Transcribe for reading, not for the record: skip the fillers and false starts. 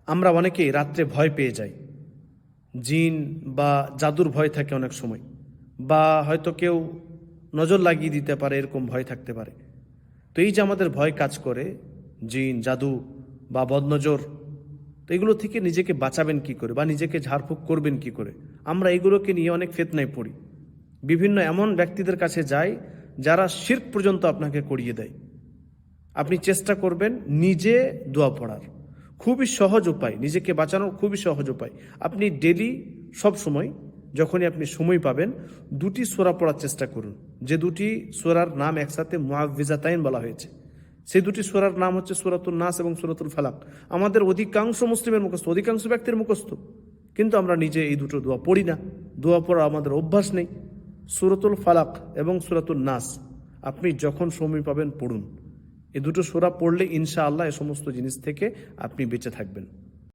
আমরা অনেকেই রাত্রে ভয় পেয়ে যাই, জিন বা জাদুর ভয় থাকে অনেক সময়, বা হয়তো কেউ নজর লাগিয়ে দিতে পারে, এরকম ভয় থাকতে পারে। তো এই যে আমাদের ভয় কাজ করে, জিন, জাদু বা বদনজর, তো এগুলো থেকে নিজেকে বাঁচাবেন কি করে বা নিজেকে ঝাড়ফুঁক করবেন কি করে? আমরা এগুলোকে নিয়ে অনেক ফিতনায় পড়ি। বিভিন্ন এমন ব্যক্তিদের কাছে যাই যারা শিরক পর্যন্ত আপনাকে করিয়ে দেয়। আপনি চেষ্টা করবেন নিজে দোয়া পড়ার। খুবই সহজ উপায়, নিজেকে বাঁচানোর খুবই সহজ উপায়। আপনি ডেলি, সব সময়, যখনই আপনি সময় পাবেন, দুটি সূরা পড়ার চেষ্টা করুন। যে দুটি সূরার নাম একসাথে মুআউযিজাতাইন বলা হয়েছে, সেই দুটি সূরার নাম হচ্ছে সূরাতুন নাস এবং সূরাতুল ফালাক। আমাদের অধিকাংশ মুসলিমের মুখস্থ, অধিকাংশ ব্যক্তির মুখস্থ, কিন্তু আমরা নিজে এই দুটো দোয়া পড়ি না। দোয়া পড়া আমাদের অভ্যাস নেই। সূরাতুল ফালাক এবং সূরাতুন নাস আপনি যখন সময় পাবেন পড়ুন। এই দুটো সূরা পড়লে ইনশাআল্লাহ এ সমস্ত জিনিস থেকে আপনি বেঁচে থাকবেন।